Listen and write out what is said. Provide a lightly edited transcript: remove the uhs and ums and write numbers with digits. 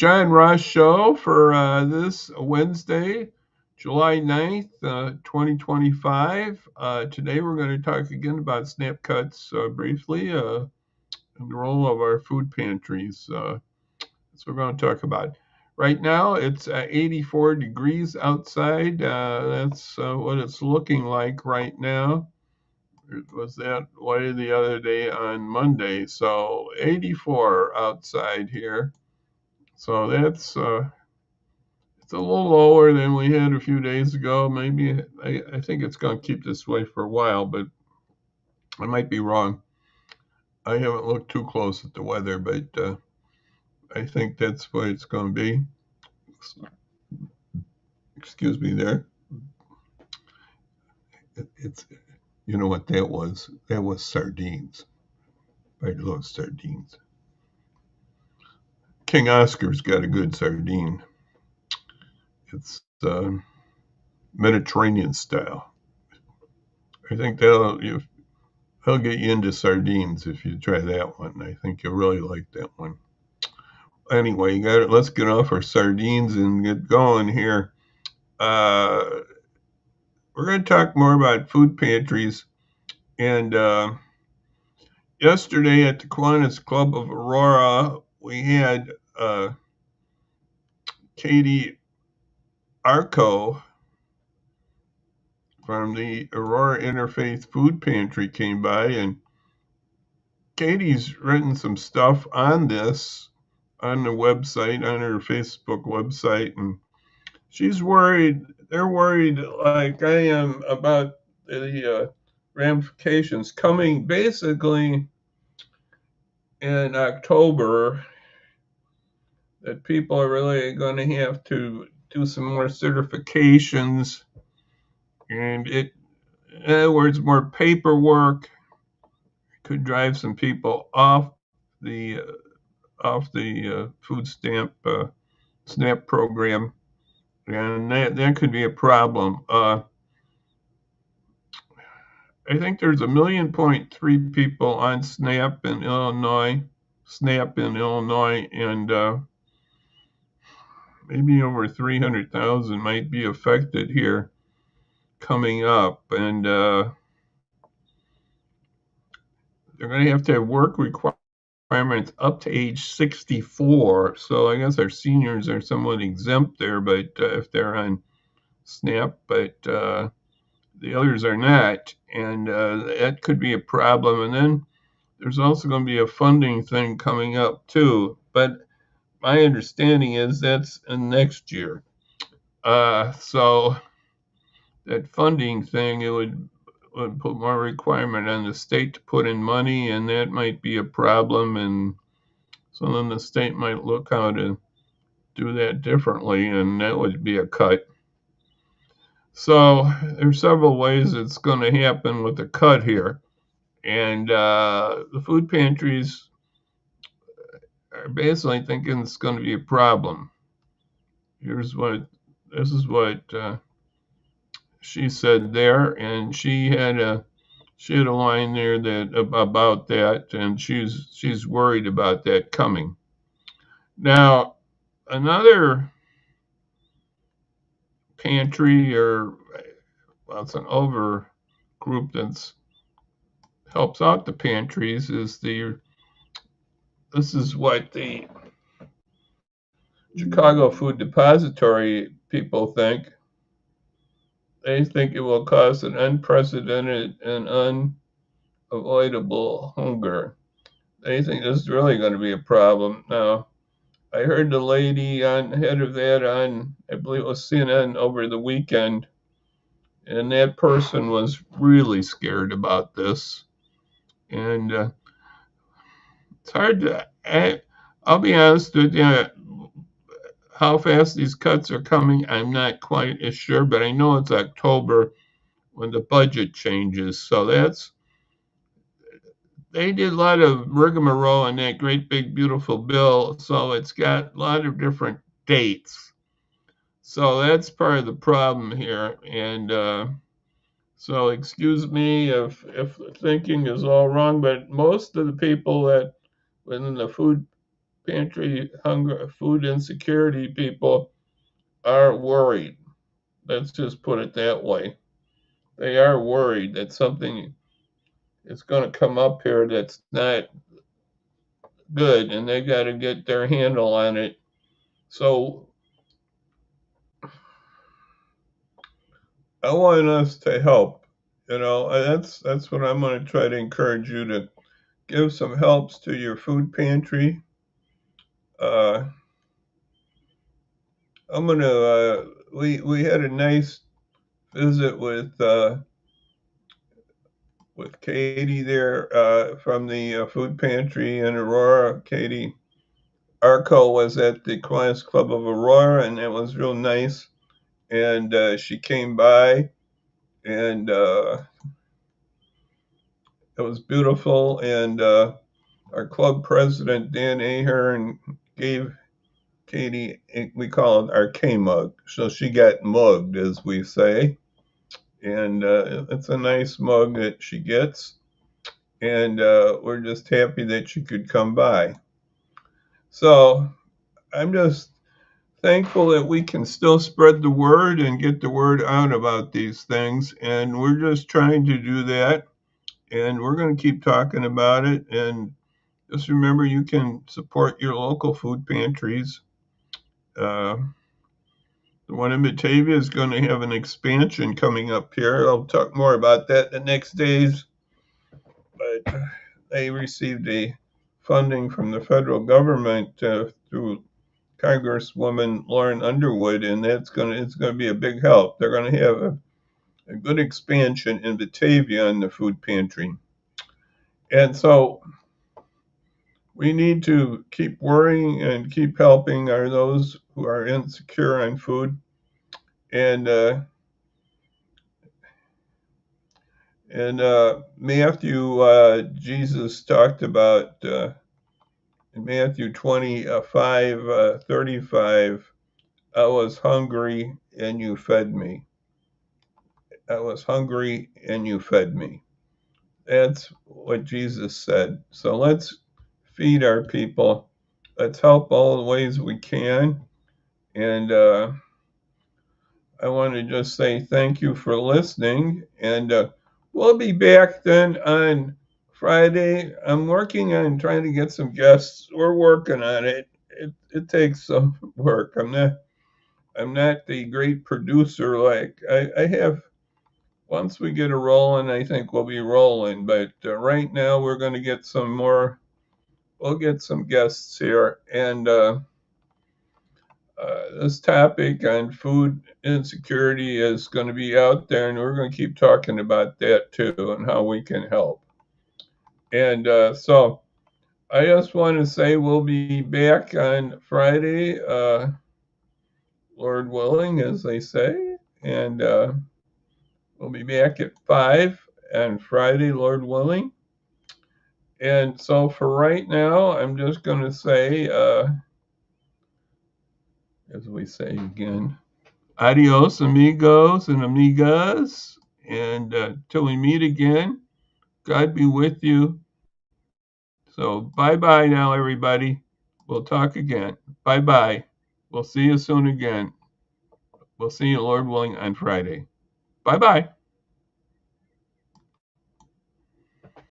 John Ross Show for this Wednesday, July 9th, 2025. Today we're going to talk again about snap cuts briefly and the role of our food pantries. That's what we're going to talk about. Right now it's 84 degrees outside. That's what it's looking like right now. It was that way the other day on Monday. So 84 outside here. So that's it's a little lower than we had a few days ago. Maybe I think it's going to keep this way for a while, but I might be wrong. I haven't looked too close at the weather, but I think that's what it's going to be. Excuse me there. It's you know what that was? That was sardines. I love sardines. King Oscar's got a good sardine. It's Mediterranean style. I think that'll get you into sardines if you try that one. I think you'll really like that one. Anyway, let's get off our sardines and get going here. We're going to talk more about food pantries. And yesterday at the Kiwanis Club of Aurora, we had Katie Arco from the Aurora Interfaith Food Pantry came by, and Katie's written some stuff on this on the website, on her Facebook website, and she's worried. They're worried, like I am, about the ramifications coming basically in October, that people are really going to have to do some more certifications, and in other words, more paperwork could drive some people off the food stamp SNAP program, and that could be a problem. I think there's 1.3 million people on SNAP in Illinois, and maybe over 300,000 might be affected here coming up, and they're going to have work requirements up to age 64. So I guess our seniors are somewhat exempt there, but if they're on SNAP, but the others are not, and that could be a problem. And then there's also going to be a funding thing coming up too, but my understanding is that's in next year. So that funding thing, it would put more requirement on the state to put in money, and that might be a problem. And so then the state might look how to do that differently, and that would be a cut. So there's several ways it's going to happen with the cut here. And the food pantries are basically thinking it's going to be a problem. This is what she said there, and she had a line there that about that, and she's worried about that coming. Now, another pantry, or well, it's an over group that's helps out the pantries, this is what the Chicago Food Depository people think. They think it will cause an unprecedented and unavoidable hunger. They think this is really going to be a problem. Now, I heard the lady on head of that on, I believe it was CNN over the weekend, and that person was really scared about this. And it's hard to, I'll be honest with you, how fast these cuts are coming, I'm not quite as sure, but I know it's October when the budget changes. So they did a lot of rigmarole in that great big beautiful bill. So it's got a lot of different dates. So that's part of the problem here. And so excuse me if thinking is all wrong, but most of the people that within the food pantry hunger, food insecurity people are worried. Let's just put it that way. They are worried that something is going to come up here that's not good, and they got to get their handle on it. So I want us to help. That's what I'm going to try to encourage you to give some helps to your food pantry. Uh, I'm gonna. We had a nice visit with Katie there from the food pantry in Aurora. Katie Arco was at the Kiwanis Club of Aurora, and it was real nice. And she came by, and it was beautiful. And our club president, Dan Ahern, gave Katie, we call it our K mug. So she got mugged, as we say. And it's a nice mug that she gets. And we're just happy that she could come by. So I'm just thankful that we can still spread the word and get the word out about these things. And we're just trying to do that. And we're going to keep talking about it. And just remember, you can support your local food pantries. Uh, the one in Batavia is going to have an expansion coming up here. I'll talk more about that the next days. But they received a funding from the federal government through Congresswoman Lauren Underwood, and it's going to be a big help. They're going to have a good expansion in Batavia in the food pantry. And so we need to keep worrying and keep helping those who are insecure on food. And Matthew, Jesus talked about in Matthew 25, 35, I was hungry and you fed me. I was hungry and you fed me. That's what Jesus said. So let's feed our people. Let's help all the ways we can. And I want to just say thank you for listening. And we'll be back then on Friday. I'm working on trying to get some guests. We're working on it. It takes some work. I'm not the great producer like I have. Once we get a rolling, I think we'll be rolling. But right now, we're going to get some more. We'll get some guests here, and this topic on food insecurity is going to be out there, and we're going to keep talking about that too and how we can help. And so I just want to say we'll be back on Friday, Lord willing, as they say, and we'll be back at 5 on Friday, Lord willing. And so for right now, I'm just going to say, as we say again, adios, amigos and amigas. And till we meet again, God be with you. So bye bye now, everybody. We'll talk again. Bye bye. We'll see you soon again. We'll see you, Lord willing, on Friday. Bye bye.